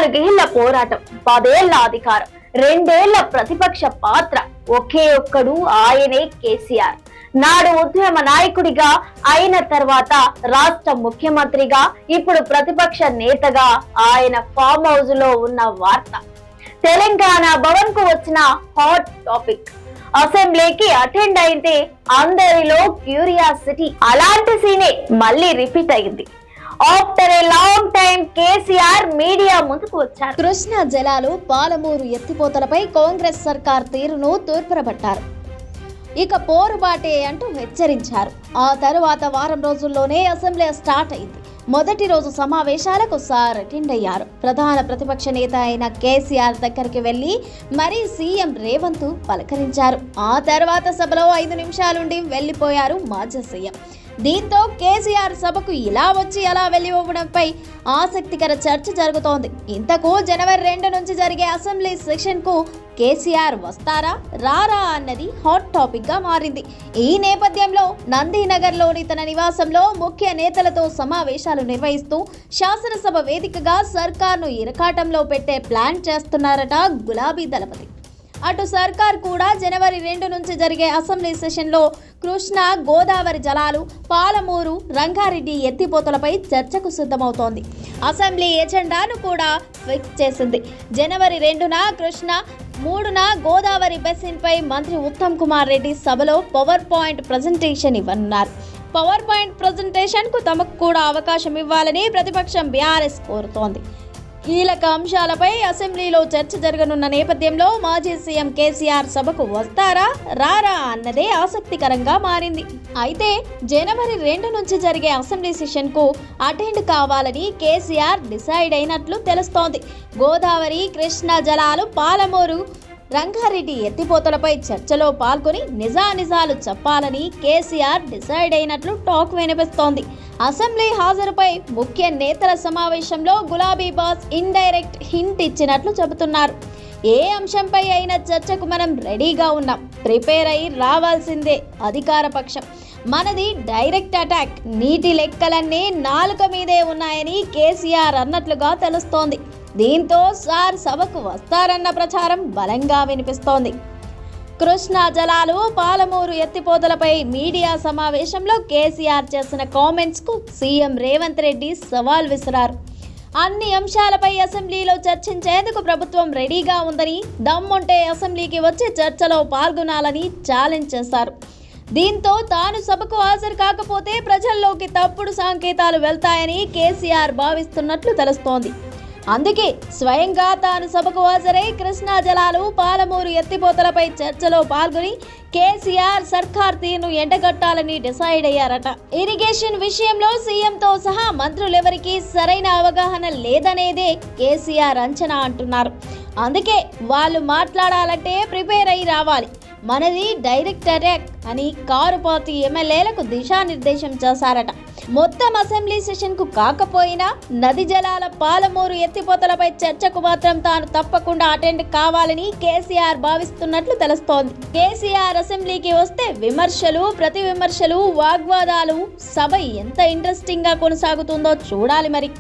నాలుగేళ్ల పోరాటం, 10 ఏళ్ల అధికారం, 2 ఏళ్ల ప్రతిపక్ష పాత్ర, ఒకే ఒక్కడు ఆయనే కేసీఆర్. నాడు ఉద్యమ నాయకుడిగా అయిన తర్వాత రాష్ట్ర ముఖ్యమంత్రిగా, ఇప్పుడు ప్రతిపక్ష నేతగా ఆయన ఫామ్ హౌస్ లో ఉన్న వార్త. తెలంగాణ భవన్ కు వచ్చిన హాట్ టాపిక్. అసెంబ్లీకి అటెండ్ అయితే అందరిలో క్యూరియాసిటీ. అలాంటి సీనే మళ్ళీ రిపీట్ అయింది. After a long time KCR media ముందుకు వచ్చారు. కృష్ణా జలాలు, పాలమూరు ఎత్తిపోతలపై కాంగ్రెస్ సర్కార్ తీరును తూర్పురబట్టారు. ఇక పోరుబాటే అంటూ హెచ్చరించారు. ఆ తరువాత వారం రోజుల్లోనే అసెంబ్లీ స్టార్ట్ అయింది. మొదటి రోజు సమావేశాలకు సార్ అటెండ్ అయ్యారు. ప్రధాన ప్రతిపక్ష నేత అయిన కేసీఆర్ దగ్గరికి వెళ్లి మరీ సీఎం రేవంత్ పలకరించారు. ఆ తర్వాత సభలో 5 నిమిషాలుండి వెళ్లిపోయారు మాజీ సీఎం. దీంతో కేసీఆర్ సభకు ఇలా వచ్చి అలా వెళ్లిపోవడంపై ఆసక్తికర చర్చ జరుగుతోంది. ఇంతకు జనవరి 2 నుంచి జరిగే అసెంబ్లీ సెషన్ కు కేసీఆర్ వస్తారా రారా అన్నది హాట్ టాపిక్ గా మారింది. ఈ నేపథ్యంలో నందీనగర్లోని తన నివాసంలో ముఖ్య నేతలతో సమావేశాలు నిర్వహిస్తూ శాసనసభ వేదికగా సర్కార్ను ఇరకాటంలో పెట్టే ప్లాన్ చేస్తున్నారట గులాబీ దళపతి. అటు సర్కార్ కూడా జనవరి 2 నుంచి జరిగే అసెంబ్లీ సెషన్లో కృష్ణా గోదావరి జలాలు, పాలమూరు, రంగారెడ్డి ఎత్తిపోతలపై చర్చకు సిద్ధమవుతోంది. అసెంబ్లీ ఎజెండాను కూడా ఫిక్స్ చేసింది. జనవరి 2న కృష్ణా, 3న గోదావరి బెసిన్పై మంత్రి ఉత్తమ్ కుమార్ రెడ్డి సభలో పవర్ పాయింట్ ప్రజెంటేషన్ ఇవ్వనున్నారు. పవర్ పాయింట్ ప్రజెంటేషన్ కు తమకు కూడా అవకాశం ఇవ్వాలని ప్రతిపక్షం బీఆర్ఎస్ కోరుతోంది. కీలక అంశాలపై అసెంబ్లీలో చర్చ జరగనున్న నేపథ్యంలో మాజీ సీఎం కేసీఆర్ సభకు వస్తారా రారా అన్నదే ఆసక్తికరంగా మారింది. అయితే జనవరి 2 నుంచి జరిగే అసెంబ్లీ సెషన్ కు అటెండ్ కావాలని కేసీఆర్ డిసైడ్ అయినట్లు తెలుస్తోంది. గోదావరి, కృష్ణా జలాలు, పాలమూరు, రంగారెడ్డి ఎత్తిపోతలపై చర్చలో పాల్గొని నిజానిజాలు చెప్పాలని కేసీఆర్ డిసైడ్ అయినట్లు టాక్ వినిపిస్తోంది. అసెంబ్లీ హాజరుపై ముఖ్య నేతల సమావేశంలో గులాబీ బాస్ ఇండైరెక్ట్ హింట్ ఇచ్చినట్లు చెబుతున్నారు. ఏ అంశంపై అయిన చర్చకు మనం రెడీగా ఉన్నాం, ప్రిపేర్ అయి రావాల్సిందే అధికార పక్షం. మనది డైరెక్ట్ అటాక్, నీటి లెక్కలన్నీ నాలుక మీదే ఉన్నాయని కేసీఆర్ అన్నట్లుగా తెలుస్తోంది. దీంతో సార్ సభకు వస్తారన్న ప్రచారం బలంగా వినిపిస్తోంది. కృష్ణా జలాలు, పాలమూరు ఎత్తిపోతలపై మీడియా సమావేశంలో కేసీఆర్ చేసిన కామెంట్స్ కు సీఎం రేవంత్ రెడ్డి సవాల్ విసిరారు. అన్ని అంశాలపై అసెంబ్లీలో చర్చించేందుకు ప్రభుత్వం రెడీగా ఉందని, దమ్ముంటే అసెంబ్లీకి వచ్చి చర్చలో పాల్గొనాలని ఛాలెంజ్ చేశారు. దీంతో తాను సభకు హాజరు కాకపోతే ప్రజల్లోకి తప్పుడు సంకేతాలు వెళ్తాయని కేసీఆర్ భావిస్తున్నట్లు తెలుస్తోంది. అందుకే స్వయంగా తాను సభకు హాజరై కృష్ణా జలాలు, పాలమూరు ఎత్తిపోతలపై చర్చలో పాల్గొని కేసీఆర్ సర్కార్ తీరును ఎండగట్టాలని డిసైడ్ అయ్యారట. ఇరిగేషన్ విషయంలో సీఎంతో సహా మంత్రులెవరికీ సరైన అవగాహన లేదనేదే కేసీఆర్ అంచనా అంటున్నారు. అందుకే వాళ్ళు మాట్లాడాలంటే ప్రిపేర్ అయి రావాలి, మనది డైరెక్ట్ అటాక్ అని కారు పార్టీ ఎమ్మెల్యేలకు దిశానిర్దేశం చేశారట. మొత్తం అసెంబ్లీ సెషన్ కు కాకపోయినా నది జలాల, పాలమూరు ఎత్తిపోతలపై చర్చకు మాత్రం తాను తప్పకుండా అటెండ్ కావాలని కేసీఆర్ భావిస్తున్నట్లు తెలుస్తోంది. కేసీఆర్ అసెంబ్లీకి వస్తే విమర్శలు, ప్రతి విమర్శలు, వాగ్వాదాలు, సభ ఎంత ఇంట్రెస్టింగ్ గా కొనసాగుతుందో చూడాలి మరి.